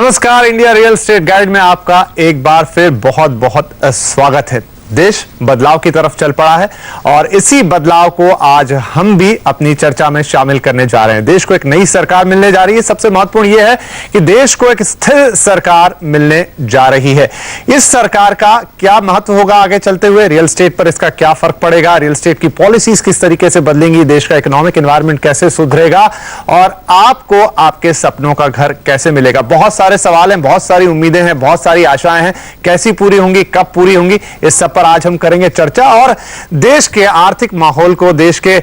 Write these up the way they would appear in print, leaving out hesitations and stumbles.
नमस्कार, India real estate guide में आपका एक बार फिर बहुत बहुत स्वागत है। देश बदलाव की तरफ चल पड़ा है और इसी बदलाव को आज हम भी अपनी चर्चा में शामिल करने जा रहे हैं। देश को एक नई सरकार मिलने जा रही है। सबसे महत्वपूर्ण यह है कि देश को एक स्थिर सरकार मिलने जा रही है। इस सरकार का क्या महत्व होगा आगे चलते हुए, रियल एस्टेट पर इसका क्या फर्क पड़ेगा, रियल एस्टेट की पॉलिसीज किस तरीके से बदलेंगी, देश का इकोनॉमिक एनवायरनमेंट कैसे सुधरेगा और आपको आपके सपनों का घर कैसे मिलेगा। बहुत सारे सवाल हैं, बहुत सारी उम्मीदें हैं, बहुत सारी आशाएं हैं। कैसी पूरी होंगी, कब पूरी होंगी, इस सब आज हम करेंगे चर्चा। और देश के आर्थिक माहौल को, देश के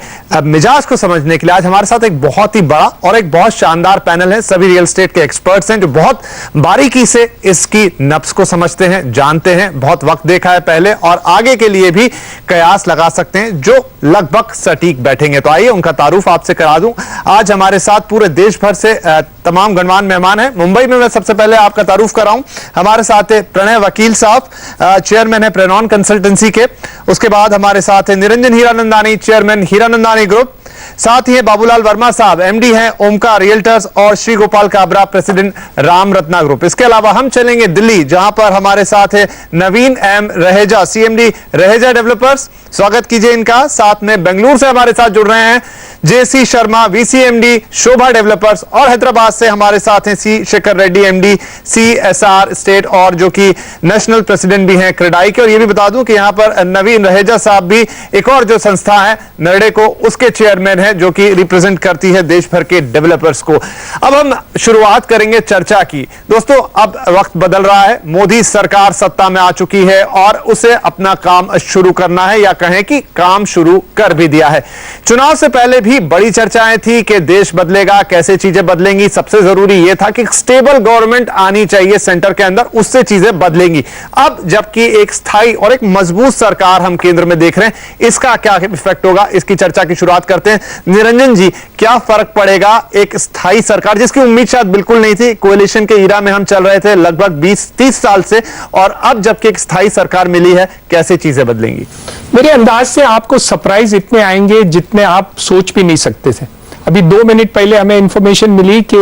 मिजाज को समझने के लिए आज हमारे साथ एक बहुत ही बड़ा और एक बहुत शानदार पैनल है। सभी रियल एस्टेट के एक्सपर्ट्स हैं जो बहुत बारीकी से इसकी नब्ज को समझते हैं, जानते हैं, बहुत वक्त देखा है पहले और आगे के लिए भी कयास लगा सकते हैं जो लगभग सटीक बैठेंगे। तो आइए उनका तारुफ आपसे करा दूं। आज हमारे साथ पूरे देश भर से तमाम गणमान्य मेहमान हैं। मुंबई में मैं सबसे पहले आपका तारुफ कराऊं। हमारे साथ है प्रणय वकील साहब, चेयरमैन है प्रेनॉन कंसल्टेंसी के। उसके बाद हमारे साथ है निरंजन हीरानंदानी, चेयरमैन हीरानंदानी ग्रुप। साथ ही है बाबूलाल वर्मा साहब, एमडी हैं ओमकार रियल्टर्स और श्री गोपाल काबरा, प्रेसिडेंट राम रत्ना ग्रुप। इसके अलावा हम चलेंगे दिल्ली, जहां पर हमारे साथ है Naveen M Raheja, CMD Raheja developers. स्वागत कीजिए इनका। साथ में बेंगलुरु से हमारे साथ जुड़ रहे हैं जेसी शर्मा, वीसीएमडी शोभा डेवलपर्स। और हैदराबाद से हमारे साथ हैं C Shekhar Reddy, MD CSR state और जो कि नेशनल प्रेसिडेंट भी हैं क्रेडाई के। और ये भी बता दूं कि यहां पर नवीन रहेजा साहब भी एक और जो संस्था है नर्डे को, उसके चेयरमैन है जो कि रिप्रेजेंट करती है देश भर के डेवलपर्स को। अब हम शुरुआत करेंगे चर्चा की। दोस्तों, अब वक्त बदल रहा है। मोदी सरकार सत्ता में आ चुकी है और उसे अपना काम शुरू करना है, या कहें कि काम शुरू कर भी दिया है। चुनाव से पहले भी बड़ी चर्चाएं थी कि देश बदलेगा, कैसे चीजें बदलेंगी। सबसे जरूरी यह था कि स्टेबल गवर्नमेंट आनी चाहिए सेंटर के अंदर, उससे चीजें बदलेंगी। अब जबकि एक स्थायी और एक मजबूत सरकार हम केंद्र में देख रहे हैं, इसका क्या इफेक्ट होगा, इसकी चर्चा की शुरुआत करते हैं। निरंजन जी, क्या फर्क पड़ेगा एक स्थायी सरकार जिसकी उम्मीद शायद बिल्कुल नहीं थी, कोएलिशन के ईरा में हम चल रहे थे लगभग 20-30 साल से, और अब जबकि एक स्थायी सरकार मिली है, कैसे चीजें बदलेंगी? मेरे अंदाज से आपको सरप्राइज इतने आएंगे जितने आप सोच भी नहीं सकते थे। अभी 2 मिनट पहले हमें इंफॉर्मेशन मिली कि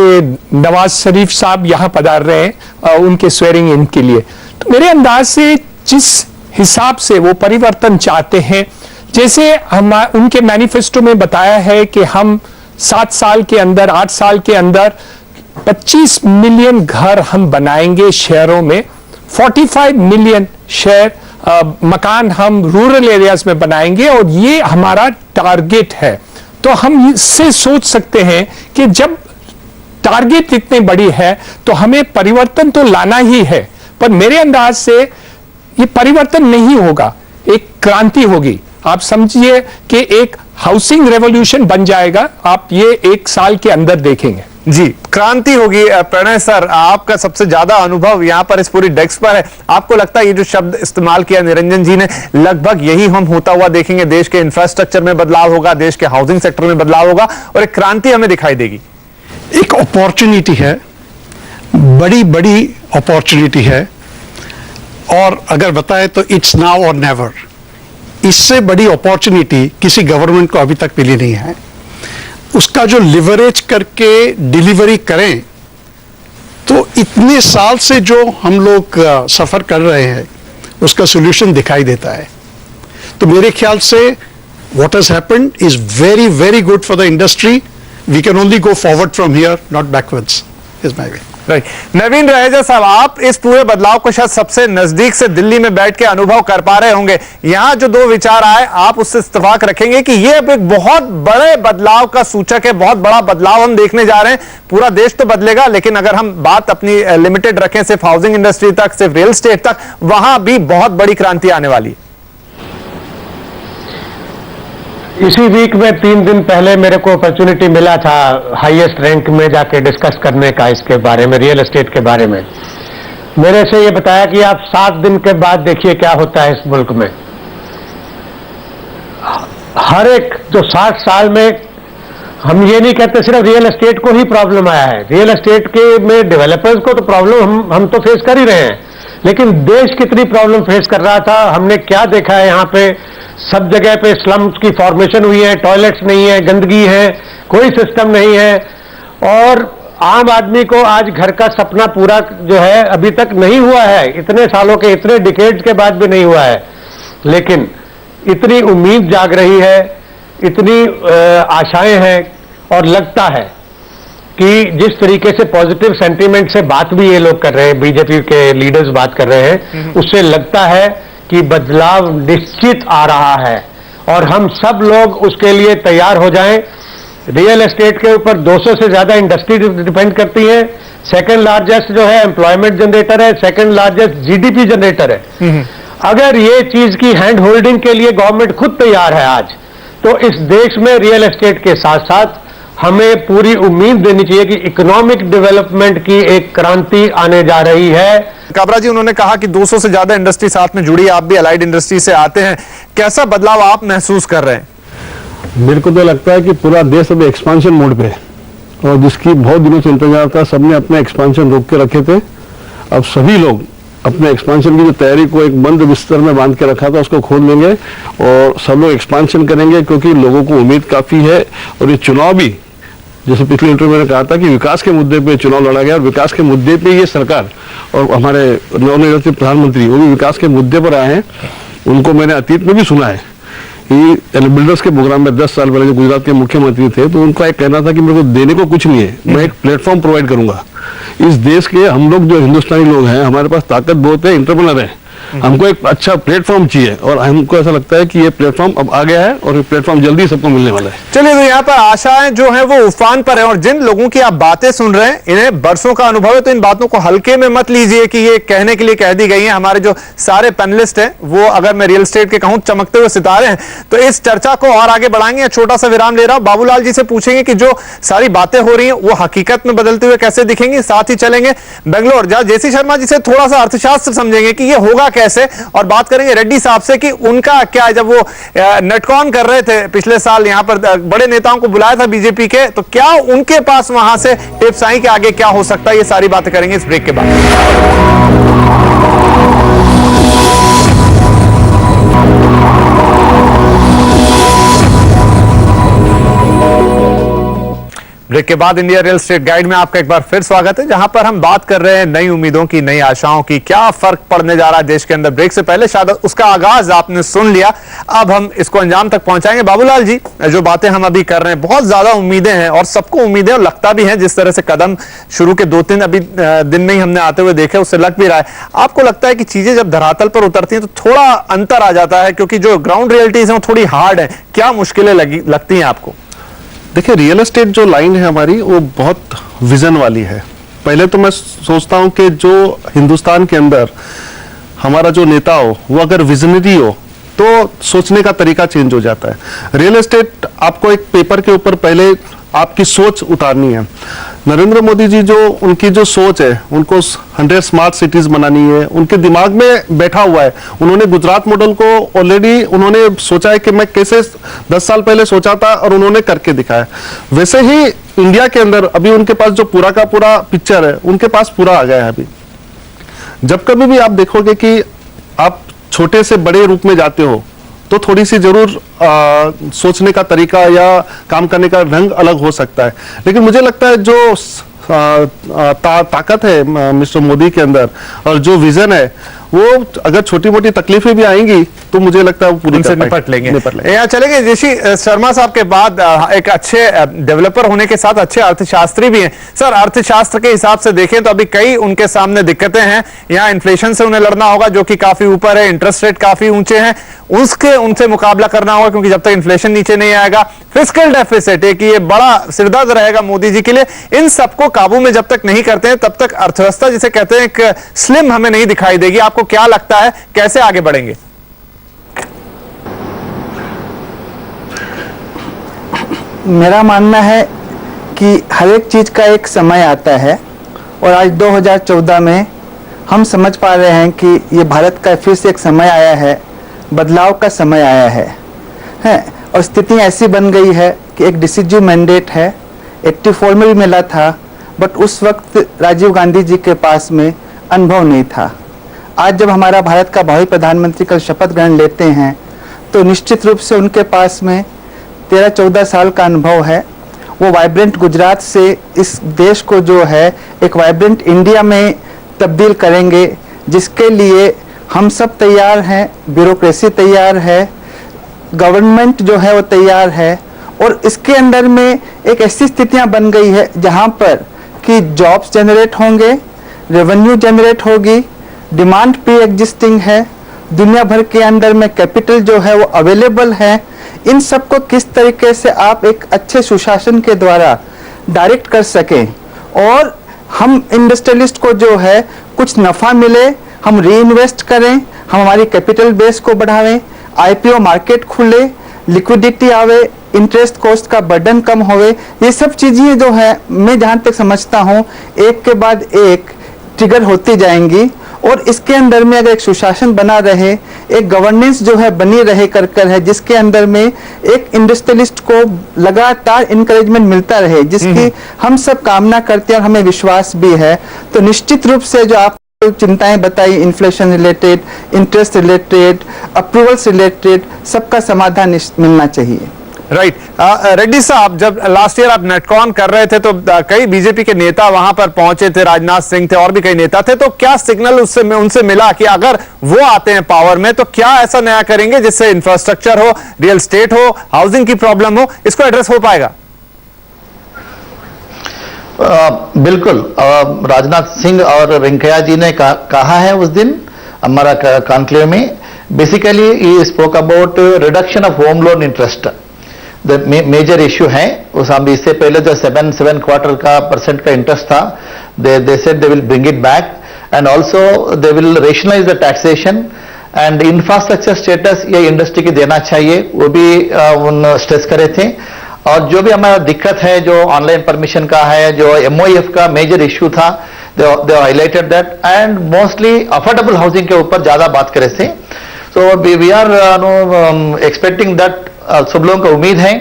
नवाज शरीफ साहब यहां पधार रहे हैं उनके स्वेरिंग इन के लिए। तो मेरे अंदाज से जिस हिसाब से वो परिवर्तन चाहते हैं, जैसे हम उनके मैनिफेस्टो में बताया है कि हम 7 साल के अंदर, 8 साल के अंदर 25 मिलियन घर हम बनाएंगे शहरों में, 45 मिलियन मकान हम रूरल एरियाज में बनाएंगे, और ये हमारा टारगेट है। तो हम इससे सोच सकते हैं कि जब टारगेट इतनी बड़ी है तो हमें परिवर्तन तो लाना ही है। पर मेरे अंदाज से ये परिवर्तन नहीं होगा, एक क्रांति होगी। आप समझिए कि एक हाउसिंग रेवोल्यूशन बन जाएगा, आप ये 1 साल के अंदर देखेंगे। जी, क्रांति होगी। प्रणय सर, आपका सबसे ज्यादा अनुभव यहां पर इस पूरी डेस्क पर है। आपको लगता है ये जो शब्द इस्तेमाल किया निरंजन जी ने, लगभग यही हम होता हुआ देखेंगे? देश के इंफ्रास्ट्रक्चर में बदलाव होगा, देश के हाउसिंग सेक्टर में बदलाव होगा और एक क्रांति हमें दिखाई देगी। एक अपॉर्चुनिटी है, बड़ी बड़ी अपॉर्चुनिटी है, और अगर बताए तो इट्स नाउ और नेवर। इससे बड़ी अपॉर्चुनिटी किसी गवर्नमेंट को अभी तक मिली नहीं है। उसका जो लिवरेज करके डिलीवरी करें, तो इतने साल से जो हम लोग सफर कर रहे हैं उसका सॉल्यूशन दिखाई देता है। तो मेरे ख्याल से what has happened is very very good for the industry. We can only go forward from here, not backwards, is my way. Right. Naveen Raheja साहब, आप इस पूरे बदलाव को शायद सबसे नजदीक से दिल्ली में बैठ के अनुभव कर पा रहे होंगे। यहां जो 2 विचार आए, आप उससे इत्तेफाक रखेंगे कि यह अब एक बहुत बड़े बदलाव का सूचक है, बहुत बड़ा बदलाव हम देखने जा रहे हैं। पूरा देश तो बदलेगा, लेकिन अगर हम बात अपनी लिमिटेड रखें सिर्फ हाउसिंग इंडस्ट्री तक, सिर्फ रियल एस्टेट तक, वहां भी बहुत बड़ी क्रांति आने वाली है। इसी वीक में 3 दिन पहले मेरे को अपॉर्चुनिटी मिला था हाईएस्ट रैंक में जाके डिस्कस करने का, इसके बारे में, रियल एस्टेट के बारे में। मेरे से ये बताया कि आप 7 दिन के बाद देखिए क्या होता है इस मुल्क में। हर एक जो 60 साल में, हम ये नहीं कहते सिर्फ रियल एस्टेट को ही प्रॉब्लम आया है, रियल एस्टेट के में डेवलपर्स को तो प्रॉब्लम हम तो फेस कर ही रहे हैं, लेकिन देश कितनी प्रॉब्लम फेस कर रहा था। हमने क्या देखा है, यहाँ पे सब जगह पे स्लम्स की फॉर्मेशन हुई है, टॉयलेट्स नहीं है, गंदगी है, कोई सिस्टम नहीं है, और आम आदमी को आज घर का सपना पूरा जो है अभी तक नहीं हुआ है, इतने सालों के, इतने डिकेड्स के बाद भी नहीं हुआ है। लेकिन इतनी उम्मीद जाग रही है, इतनी आशाएं हैं, और लगता है कि जिस तरीके से पॉजिटिव सेंटीमेंट से बात भी ये लोग कर रहे हैं, बीजेपी के लीडर्स बात कर रहे हैं, उससे लगता है कि बदलाव निश्चित आ रहा है और हम सब लोग उसके लिए तैयार हो जाएं। रियल एस्टेट के ऊपर 200 से ज्यादा इंडस्ट्री डिपेंड करती है, सेकंड लार्जेस्ट जो है एम्प्लॉयमेंट जनरेटर है, सेकंड लार्जेस्ट जीडीपी जनरेटर है। अगर ये चीज की हैंड होल्डिंग के लिए गवर्नमेंट खुद तैयार है आज, तो इस देश में रियल एस्टेट के साथ साथ हमें पूरी उम्मीद देनी चाहिए कि इकोनॉमिक डेवलपमेंट की एक क्रांति आने जा रही है। काबरा जी, उन्होंने कहा कि 200 से ज्यादा इंडस्ट्री साथ में जुड़ी है, आप भी अलाइड इंडस्ट्री से आते हैं, कैसा बदलाव आप महसूस कर रहे हैं? मेरे को तो लगता है कि पूरा देश अभी एक्सपांशन मोड पे है और जिसकी बहुत दिनों से इंतजार था, सबने अपने एक्सपांशन रोक के रखे थे। अब सभी लोग अपने एक्सपांशन की जो तैयारी को एक बंद बिस्तर में बांध के रखा था उसको खोल देंगे और सब लोग एक्सपांशन करेंगे, क्योंकि लोगों को उम्मीद काफी है। और ये चुनाव भी, जैसे पिछले इंटरव्यू में कहा था कि विकास के मुद्दे पे चुनाव लड़ा गया और विकास के मुद्दे पे ये सरकार और हमारे नवनिर्वाचित प्रधानमंत्री वो भी विकास के मुद्दे पर आए हैं। उनको मैंने अतीत में भी सुना है कि बिल्डर्स के प्रोग्राम में 10 साल पहले जो गुजरात के मुख्यमंत्री थे, तो उनका एक कहना था कि मेरे को देने को कुछ नहीं है, मैं एक प्लेटफॉर्म प्रोवाइड करूंगा। इस देश के हम लोग जो हिंदुस्तानी लोग हैं, हमारे पास ताकत बहुत है, इंटरप्रेन्योर है, हमको एक अच्छा प्लेटफॉर्म चाहिए और हमको ऐसा लगता है कि ये प्लेटफॉर्म अब आ गया है और ये प्लेटफॉर्म जल्दी सबको मिलने वाला है। चलिए, तो यहाँ पर आशाएं जो हैं वो उफान पर है और जिन लोगों की आप बातें सुन रहे हैं इन्हें बरसों का अनुभव है, तो इन बातों को हल्के में मत लीजिए कि ये कहने के लिए कह दी गई हैं। हमारे जो सारे पैनलिस्ट हैं वो, अगर मैं रियल एस्टेट के कहूं, चमकते हुए सितारे हैं। तो इस चर्चा को और आगे बढ़ाएंगे। छोटा सा विराम ले रहा हूं, बाबूलाल जी से पूछेंगे कि जो सारी बातें हो रही हैं वो हकीकत में बदलते हुए कैसे दिखेंगी। साथ ही चलेंगे बेंगलोर, जहां जेसी शर्मा जी से थोड़ा सा अर्थशास्त्र समझेंगे कि ये होगा कैसे, और बात करेंगे रेड्डी साहब से कि उनका क्या है, जब वो नटकॉन कर रहे थे पिछले साल, यहां पर बड़े नेताओं को बुलाया था बीजेपी के, तो क्या उनके पास वहां से टिप्स आई कि आगे क्या हो सकता है। ये सारी बातें करेंगे इस ब्रेक के बाद। ब्रेक के बाद इंडिया रियल एस्टेट गाइड में आपका एक बार फिर स्वागत है, जहां पर हम बात कर रहे हैं नई उम्मीदों की, नई आशाओं की, क्या फर्क पड़ने जा रहा है देश के अंदर। ब्रेक से पहले शायद उसका आगाज आपने सुन लिया, अब हम इसको अंजाम तक पहुंचाएंगे। बाबूलाल जी, जो बातें हम अभी कर रहे हैं, बहुत ज्यादा उम्मीदें हैं और सबको उम्मीदें, और लगता भी है जिस तरह से कदम शुरू के 2-3 अभी दिन में ही हमने आते हुए देखे, उससे लग भी रहा है। आपको लगता है कि चीजें जब धरातल पर उतरती हैं तो थोड़ा अंतर आ जाता है, क्योंकि जो ग्राउंड रियलिटीज है वो थोड़ी हार्ड है, क्या मुश्किलें लगती हैं आपको? देखिए, रियल एस्टेट जो लाइन है हमारी, वो बहुत विजन वाली है। पहले तो मैं सोचता हूं कि जो हिंदुस्तान के अंदर हमारा जो नेता हो वो अगर विजनरी हो तो सोचने का तरीका चेंज हो जाता है। रियल एस्टेट आपको एक पेपर के ऊपर पहले आपकी सोच उतारनी है। नरेंद्र मोदी जी जो उनकी जो सोच है, उनको 100 स्मार्ट सिटीज बनानी है, उनके दिमाग में बैठा हुआ है। उन्होंने गुजरात मॉडल को ऑलरेडी उन्होंने सोचा है कि मैं कैसे 10 साल पहले सोचा था और उन्होंने करके दिखाया। वैसे ही इंडिया के अंदर अभी उनके पास जो पूरा का पूरा पिक्चर है, उनके पास पूरा आ गया है। अभी जब कभी भी आप देखोगे कि आप छोटे से बड़े रूप में जाते हो तो थोड़ी सी जरूर सोचने का तरीका या काम करने का ढंग अलग हो सकता है, लेकिन मुझे लगता है जो ताकत है मिस्टर मोदी के अंदर और जो विजन है, वो अगर छोटी मोटी तकलीफें भी आएंगी तो मुझे लगता है वो पूरी उनसे निपट लेंगे। यहाँ चलेंगे जेसी शर्मा साहब के बाद, एक अच्छे डेवलपर होने के साथ अच्छे अर्थशास्त्री भी हैं। सर, अर्थशास्त्र के हिसाब से देखें तो अभी कई उनके सामने दिक्कतें हैं। यहाँ इन्फ्लेशन से उन्हें लड़ना होगा जो कि काफी ऊपर है, इंटरेस्ट रेट काफी ऊंचे हैं, उनसे मुकाबला करना होगा, क्योंकि जब तक इन्फ्लेशन नीचे नहीं आएगा, फिस्कल डेफिसिट एक ये बड़ा सिरदर्द रहेगा मोदी जी के लिए। इन सबको काबू में जब तक नहीं करते हैं तब तक अर्थव्यवस्था जिसे कहते हैं एक स्लिम हमें नहीं दिखाई देगी। आपको क्या लगता है कैसे आगे बढ़ेंगे? मेरा मानना है कि हर एक चीज का एक समय आता है और आज 2014 में हम समझ पा रहे हैं कि ये भारत का फिर से एक समय आया है, बदलाव का समय आया है और स्थिति ऐसी बन गई है कि एक डिसिजिव मैंडेट है। 84 में भी मिला था, बट उस वक्त राजीव गांधी जी के पास में अनुभव नहीं था। आज जब हमारा भारत का भावी प्रधानमंत्री का शपथ ग्रहण लेते हैं तो निश्चित रूप से उनके पास में 13-14 साल का अनुभव है वो वाइब्रेंट गुजरात से इस देश को जो है एक वाइब्रेंट इंडिया में तब्दील करेंगे, जिसके लिए हम सब तैयार हैं, ब्यूरोक्रेसी तैयार है, गवर्नमेंट जो है वो तैयार है। और इसके अंदर में एक ऐसी स्थितियां बन गई है जहां पर कि जॉब्स जनरेट होंगे, रेवेन्यू जनरेट होगी, डिमांड प्री एग्जिस्टिंग है, दुनिया भर के अंदर में कैपिटल जो है वो अवेलेबल है। इन सबको किस तरीके से आप एक अच्छे सुशासन के द्वारा डायरेक्ट कर सकें और हम इंडस्ट्रियलिस्ट को जो है कुछ नफा मिले, हम री इन्वेस्ट करें, हम हमारी कैपिटल बेस को बढ़ावें, आईपीओ मार्केट खुले, लिक्विडिटी आवे, इंटरेस्ट कॉस्ट का बर्डन कम होवे, ये सब चीजें जो है मैं जहां तक समझता हूं एक के बाद एक ट्रिगर होती जाएंगी। और इसके अंदर में अगर एक सुशासन बना रहे, एक गवर्नेंस जो है बनी रहे कर है, जिसके अंदर में एक इंडस्ट्रियलिस्ट को लगातार इंकरेजमेंट मिलता रहे, जिसकी हम सब कामना करते हैं और हमें विश्वास भी है, तो निश्चित रूप से जो आप चिंताएं बताई inflation related, interest related, approvals related, सबका समाधान मिलना चाहिए। राइट। रेड्डी साहब, जब लास्ट ईयर आप नेटकॉन कर रहे थे तो कई बीजेपी के नेता वहां पर पहुंचे थे, राजनाथ सिंह थे और भी कई नेता थे, तो क्या सिग्नल उनसे मिला कि अगर वो आते हैं पावर में तो क्या ऐसा नया करेंगे जिससे इंफ्रास्ट्रक्चर हो, रियल एस्टेट हो, हाउसिंग की प्रॉब्लम हो, इसको एड्रेस हो पाएगा? बिल्कुल। राजनाथ सिंह और वेंकैया जी ने कहा है उस दिन हमारा कॉन्क्लेव में, basically he spoke about reduction of home loan interest, the major issue है। उस हम इससे पहले जो 7 क्वार्टर का % का इंटरेस्ट था, they said they will bring it back and also they will rationalise the taxation and infrastructure status ये इंडस्ट्री की देना चाहिए, वो भी उन स्ट्रेस करे थे। और जो भी हमारा दिक्कत है जो ऑनलाइन परमिशन का है, जो MOF का मेजर इश्यू था, they highlighted that and mostly affordable housing के ऊपर ज्यादा बात करे थे। So we are expecting that, सब लोगों को उम्मीद है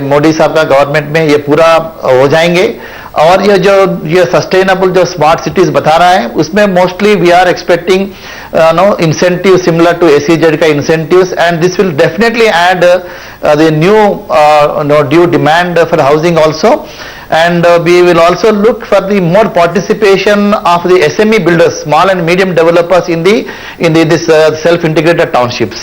मोदी साहब का गवर्नमेंट में ये पूरा हो जाएंगे। और ये सस्टेनेबल जो स्मार्ट सिटीज बता रहा है उसमें mostly we are expecting incentive similar to SEZ का incentives and this will definitely add the new due demand for housing also and we will also look for the more participation of the SME builders, small and medium developers in this self-integrated townships.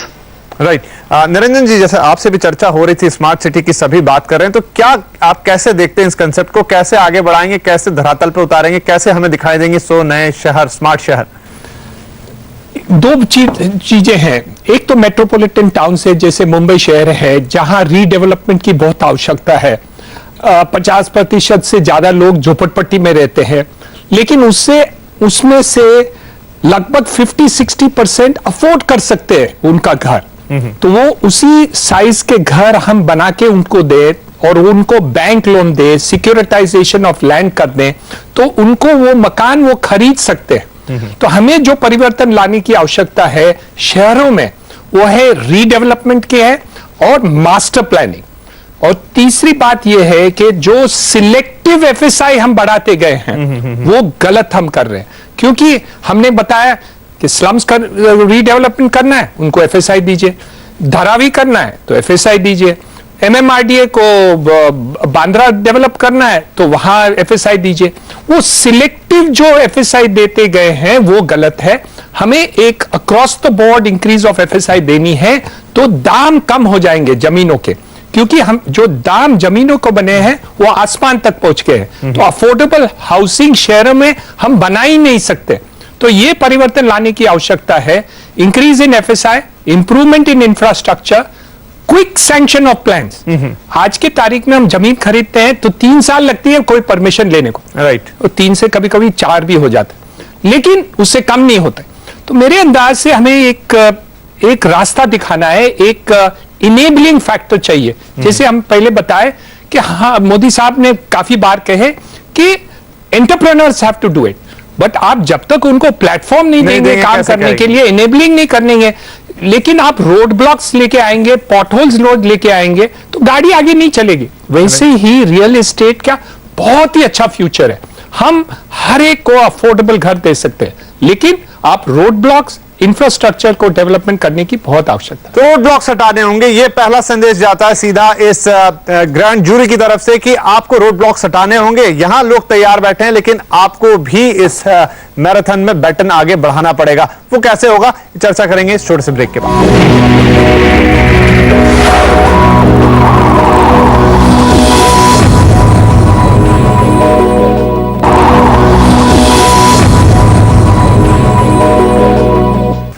Right. Niranjan ji, जैसे आपसे भी चर्चा हो रही थी, smart city की सभी बात कर रहे हैं, तो क्या आप कैसे देखते हैं इस कंसेप्ट को, कैसे आगे बढ़ाएंगे, कैसे धरातल पर उतारेंगे, कैसे हमें दिखाई देंगे 100 नए शहर, स्मार्ट शहर? दो चीजें हैं। एक तो मेट्रोपॉलिटन टाउन से जैसे मुंबई शहर है जहां रीडेवलपमेंट की बहुत आवश्यकता है, 50% से ज्यादा लोग झोपड़पट्टी में रहते हैं, लेकिन उसमें से लगभग 50-60% अफोर्ड कर सकते हैं उनका घर, तो वो उसी साइज के घर हम बना के उनको दे और उनको बैंक लोन दे, सिक्योरिटाइजेशन ऑफ लैंड कर दें, तो उनको वो मकान वो खरीद सकते हैं। तो हमें जो परिवर्तन लाने की आवश्यकता है शहरों में वो है रीडेवलपमेंट की है और मास्टर प्लानिंग। और तीसरी बात यह है कि जो सिलेक्टिव FSI हम बढ़ाते गए हैं वो गलत हम कर रहे हैं, क्योंकि हमने बताया कि स्लम्स का रीडेवलपमेंट करना है उनको FSI दीजिए, धारावी करना है तो FSI दीजिए, MMRDA को बांद्रा डेवलप करना है तो वहां FSI दीजिए। वो सिलेक्टिव जो FSI देते गए हैं वो गलत है। हमें एक across the board increase of FSI देनी है तो दाम कम हो जाएंगे जमीनों के, क्योंकि हम जो दाम जमीनों को बने हैं वो आसमान तक पहुंच गए हैं, तो अफोर्डेबल हाउसिंग शहरों में हम बना ही नहीं सकते। तो ये परिवर्तन लाने की आवश्यकता है। Increase in FSI, improvement in infrastructure, quick sanction of plans. आज की तारीख में हम जमीन खरीदते हैं तो 3 साल लगती है कोई परमिशन लेने को, राइट, और 3 से कभी कभी 4 भी हो जाता है, लेकिन उससे कम नहीं होता। तो मेरे अंदाज से हमें एक रास्ता दिखाना है, एक इनेबलिंग फैक्टर चाहिए। जैसे हम पहले बताए कि हाँ, मोदी साहब ने काफी बार कहे कि entrepreneurs have to do it, but आप जब तक उनको प्लेटफॉर्म नहीं देंगे काम करने के लिए, इनेबलिंग नहीं करेंगे, लेकिन आप रोड ब्लॉक्स लेके आएंगे, पॉटहोल्स रोड लेके आएंगे तो गाड़ी आगे नहीं चलेगी। वैसे ही रियल एस्टेट का बहुत ही अच्छा फ्यूचर है। हम हर एक को अफोर्डेबल घर दे सकते हैं, लेकिन आप रोड ब्लॉक्स, इंफ्रास्ट्रक्चर को डेवलपमेंट करने की बहुत आवश्यकता है। तो रोड ब्लॉक्स हटाने होंगे, ये पहला संदेश जाता है सीधा इस ग्रैंड जूरी की तरफ से कि आपको रोड ब्लॉक्स हटाने होंगे। यहां लोग तैयार बैठे हैं, लेकिन आपको भी इस मैराथन में बैटन आगे बढ़ाना पड़ेगा। वो कैसे होगा, चर्चा करेंगे इस छोटे से ब्रेक के बाद।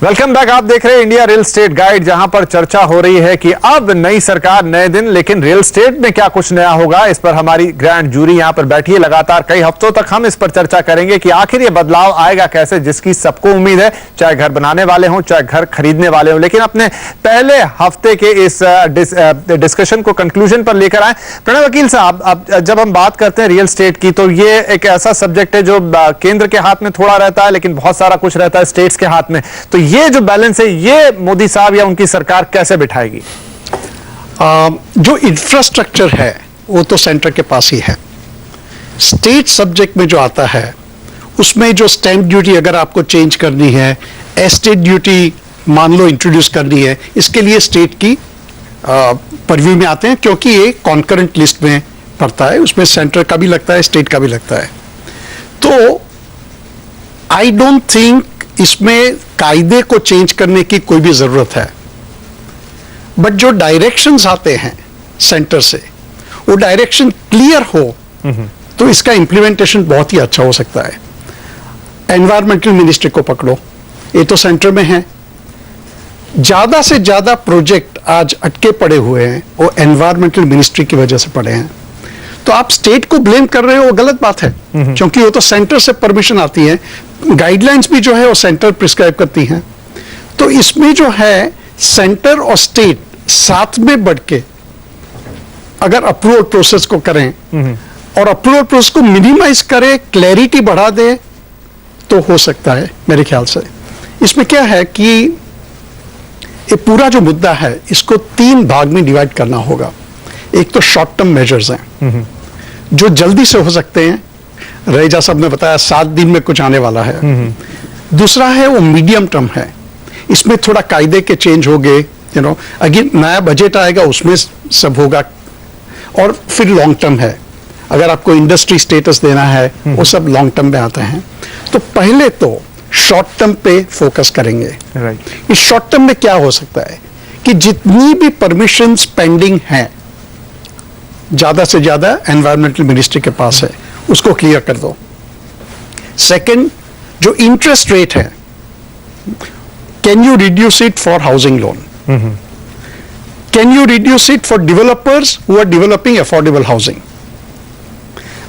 Welcome back. आप देख रहे हैं इंडिया रियल एस्टेट गाइड, जहां पर चर्चा हो रही है कि अब नई सरकार नए दिन, लेकिन रियल एस्टेट में क्या कुछ नया होगा, इस पर हमारी ग्रैंड जूरी यहां पर बैठी है। लगातार कई हफ्तों तक हम इस पर चर्चा करेंगे कि आखिर ये बदलाव आएगा कैसे, जिसकी सबको उम्मीद है, चाहे घर बनाने वाले हों, चाहे घर खरीदने वाले हों। लेकिन अपने पहले हफ्ते के इस डिस्कशन को कंक्लूजन पर लेकर आए। प्रणय वकील साहब, अब जब हम बात करते हैं रियल एस्टेट की, तो ये एक ऐसा सब्जेक्ट है जो केंद्र के हाथ में थोड़ा रहता है, लेकिन बहुत सारा कुछ रहता है स्टेट्स के हाथ में। तो ये जो बैलेंस है, ये मोदी साहब या उनकी सरकार कैसे बिठाएगी? जो इंफ्रास्ट्रक्चर है वो तो सेंटर के पास ही है। स्टेट सब्जेक्ट में जो आता है उसमें जो स्टैंप ड्यूटी अगर आपको चेंज करनी है, एस्टेट ड्यूटी मान लो इंट्रोड्यूस करनी है, इसके लिए स्टेट की परव्यू में आते हैं, क्योंकि ये कॉन्करेंट लिस्ट में पड़ता है। उसमें सेंटर का भी लगता है, स्टेट का भी लगता है। तो आई डोंट थिंक इसमें कायदे को चेंज करने की कोई भी जरूरत है। बट जो डायरेक्शंस आते हैं सेंटर से, वो डायरेक्शन क्लियर हो तो इसका इंप्लीमेंटेशन बहुत ही अच्छा हो सकता है। एनवायरमेंटल मिनिस्ट्री को पकड़ो, ये तो सेंटर में है। ज्यादा से ज्यादा प्रोजेक्ट आज अटके पड़े हुए हैं, वो एनवायरमेंटल मिनिस्ट्री की वजह से पड़े हैं। तो आप स्टेट को ब्लेम कर रहे हो, वो गलत बात है, क्योंकि वो तो सेंटर से परमिशन आती है, गाइडलाइंस भी जो है वो सेंटर प्रिस्क्राइब करती हैं। तो इसमें जो है सेंटर और स्टेट साथ में बढ़ के अगर अप्रूवल प्रोसेस को करें और अप्रूवल प्रोसेस को मिनिमाइज करें, क्लैरिटी बढ़ा दें, तो हो सकता है मेरे ख्याल से। इसमें क्या है कि ये पूरा जो मुद्दा है, इसको 3 भाग में डिवाइड करना होगा। एक तो शॉर्ट टर्म मेजर्स हैं जो जल्दी से हो सकते हैं, रईजा साहब ने बताया 7 दिन में कुछ आने वाला है। दूसरा है वो मीडियम टर्म है, इसमें थोड़ा कायदे के चेंज हो गए, अगेन नया बजट आएगा, उसमें सब होगा। और फिर लॉन्ग टर्म है, अगर आपको इंडस्ट्री स्टेटस देना है, वो सब लॉन्ग टर्म में आते हैं। तो पहले तो शॉर्ट टर्म पे फोकस करेंगे। इस शॉर्ट टर्म में क्या हो सकता है कि जितनी भी परमिशन पेंडिंग है, ज्यादा से ज्यादा एनवायरमेंटल मिनिस्ट्री के पास है, उसको क्लियर कर दो। सेकंड, जो इंटरेस्ट रेट है, can you reduce it for housing loan? Can you reduce it for developers who are developing affordable housing?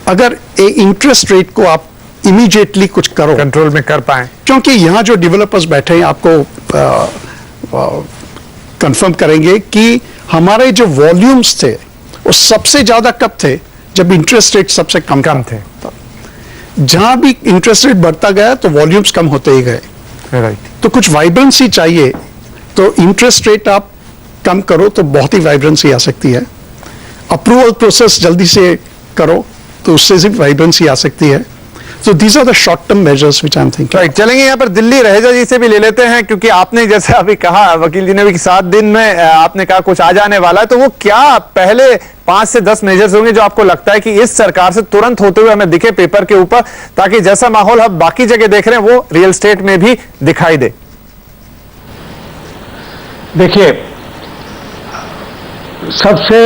अगर ए इंटरेस्ट रेट को आप इमीडिएटली कुछ करो, कंट्रोल में कर पाए, क्योंकि यहां जो डेवलपर्स बैठे हैं आपको कंफर्म करेंगे कि हमारे जो वॉल्यूम्स थे वो सबसे ज्यादा कब थे, जब इंटरेस्ट रेट सबसे कम थे। जहां भी इंटरेस्ट रेट बढ़ता गया तो वॉल्यूम्स कम होते ही गए। तो कुछ वाइब्रेंसी चाहिए, तो इंटरेस्ट रेट आप कम करो तो बहुत ही वाइब्रेंसी आ सकती है। अप्रूवल प्रोसेस जल्दी से करो तो उससे सिर्फ वाइब्रेंसी आ सकती है। So these are the short-term measures which I'm thinking. Right. चलेंगे यहाँ पर दिल्ली रहेजा जी से भी ले लेते हैं, क्योंकि आपने जैसे अभी कहा, वकील जी ने भी 7 दिन में आपने कहा कुछ आ जाने वाला है। तो वो क्या पहले 5 से 10 मेजर्स होंगे जो आपको लगता है कि इस सरकार से तुरंत होते हुए हमें दिखे पेपर के ऊपर, ताकि जैसा माहौल हम बाकी जगह देख रहे हैं वो रियल एस्टेट में भी दिखाई दे? देखिए, सबसे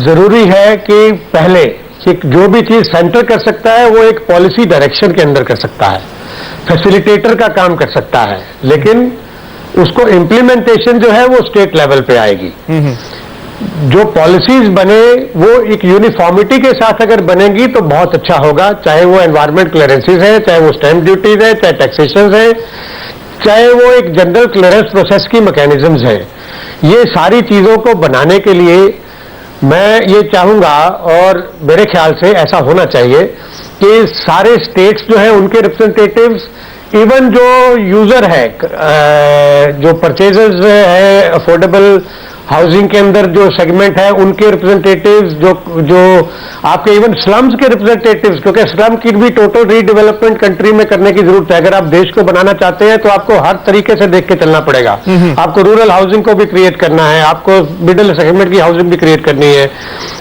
जरूरी है कि पहले कि जो भी चीज सेंटर कर सकता है वो एक पॉलिसी डायरेक्शन के अंदर कर सकता है, फैसिलिटेटर का काम कर सकता है, लेकिन उसको इम्प्लीमेंटेशन जो है वो स्टेट लेवल पे आएगी। जो पॉलिसीज बने वो एक यूनिफॉर्मिटी के साथ अगर बनेगी तो बहुत अच्छा होगा, चाहे वो एनवायरमेंट क्लियरेंसेज है, चाहे वो स्टैंप ड्यूटीज है, चाहे टैक्सेशन है, चाहे वो एक जनरल क्लियरेंस प्रोसेस की मैकेनिज्म्स है। ये सारी चीजों को बनाने के लिए मैं ये चाहूंगा, और मेरे ख्याल से ऐसा होना चाहिए कि सारे स्टेट्स जो है उनके रिप्रेजेंटेटिव्स, इवन जो यूजर है, जो परचेजर्स है अफोर्डेबल हाउसिंग के अंदर जो सेगमेंट है उनके रिप्रेजेंटेटिव्स, जो आपके इवन स्लम्स के रिप्रेजेंटेटिव्स, क्योंकि स्लम की भी टोटल रीडेवलपमेंट कंट्री में करने की जरूरत है। अगर आप देश को बनाना चाहते हैं तो आपको हर तरीके से देख के चलना पड़ेगा। आपको रूरल हाउसिंग को भी क्रिएट करना है, आपको मिडिल सेगमेंट की हाउसिंग भी क्रिएट करनी है,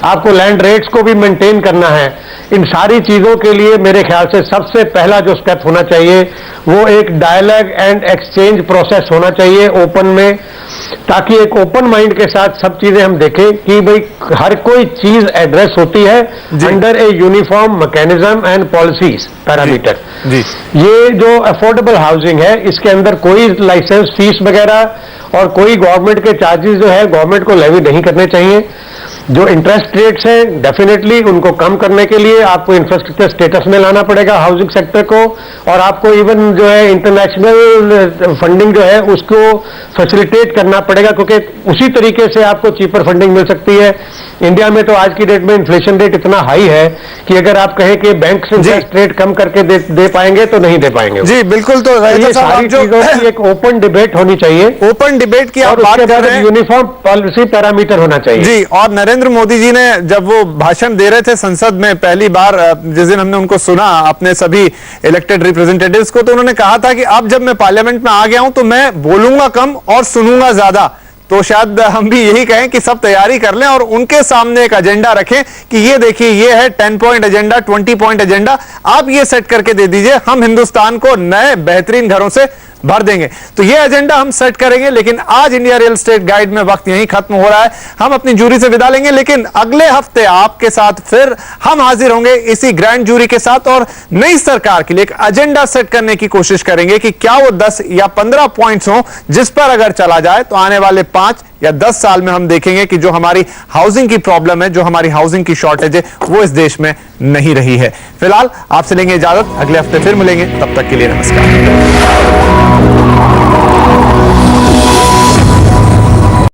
आपको लैंड रेट्स को भी मेंटेन करना है। इन सारी चीजों के लिए मेरे ख्याल से सबसे पहला जो स्टेप होना चाहिए वो एक डायलॉग एंड एक्सचेंज प्रोसेस होना चाहिए ओपन में, ताकि एक ओपन माइंड के साथ सब चीजें हम देखें कि भाई हर कोई चीज एड्रेस होती है under a uniform mechanism and policies parameter. ये जो अफोर्डेबल हाउसिंग है इसके अंदर कोई लाइसेंस फीस वगैरह और कोई गवर्नमेंट के चार्जेस जो है गवर्नमेंट को लेवी नहीं करने चाहिए। जो इंटरेस्ट रेट्स हैं डेफिनेटली उनको कम करने के लिए आपको इंफ्रास्ट्रक्चर स्टेटस में लाना पड़ेगा हाउसिंग सेक्टर को, और आपको इवन जो है इंटरनेशनल फंडिंग जो है उसको फैसिलिटेट करना पड़ेगा, क्योंकि उसी तरीके से आपको चीपर फंडिंग मिल सकती है। इंडिया में तो आज की डेट में इन्फ्लेशन रेट इतना हाई है कि अगर आप कहें कि बैंक से इंटरेस्ट रेट कम करके दे पाएंगे तो नहीं दे पाएंगे। जी बिल्कुल। तो ये सारी चीजों की एक ओपन डिबेट होनी चाहिए, ओपन डिबेट की आप बात कर रहे हैं, यूनिफॉर्म पॉलिसी पैरामीटर होना चाहिए। जी, और नरेंद्र मोदी जी ने जब वो भाषण दे रहे थे संसद में पहली बार, जिस दिन हमने उनको सुना अपने सभी इलेक्टेड रिप्रेजेंटेटिव्स को, तो उन्होंने कहा था कि अब जब मैं पार्लियामेंट में आ गया हूं तो मैं बोलूंगा कम और सुनूंगा ज्यादा। तो शायद हम भी यही कहें कि सब तैयारी कर लें और उनके सामने एक एजेंडा रखें कि ये देखिए ये है 10 पॉइंट एजेंडा, 20 पॉइंट एजेंडा, आप ये सेट करके दे दीजिए, हम हिंदुस्तान को नए बेहतरीन घरों से भर देंगे। तो ये एजेंडा हम सेट करेंगे। लेकिन आज इंडिया रियल एस्टेट गाइड में वक्त यहीं खत्म हो रहा है। हम अपनी जूरी से विदा लेंगे, लेकिन अगले हफ्ते आपके साथ फिर हम हाजिर होंगे इसी ग्रैंड जूरी के साथ और नई सरकार के लिए एक एजेंडा सेट करने की कोशिश करेंगे कि क्या वो 10 या 15 पॉइंट्स हो जिस पर अगर चला जाए तो आने वाले 5 या 10 साल में हम देखेंगे कि जो हमारी हाउसिंग की प्रॉब्लम है, जो हमारी हाउसिंग की शॉर्टेज है, वो इस देश में नहीं रही है। फिलहाल आपसे लेंगे इजाजत, अगले हफ्ते फिर मिलेंगे, तब तक के लिए नमस्कार।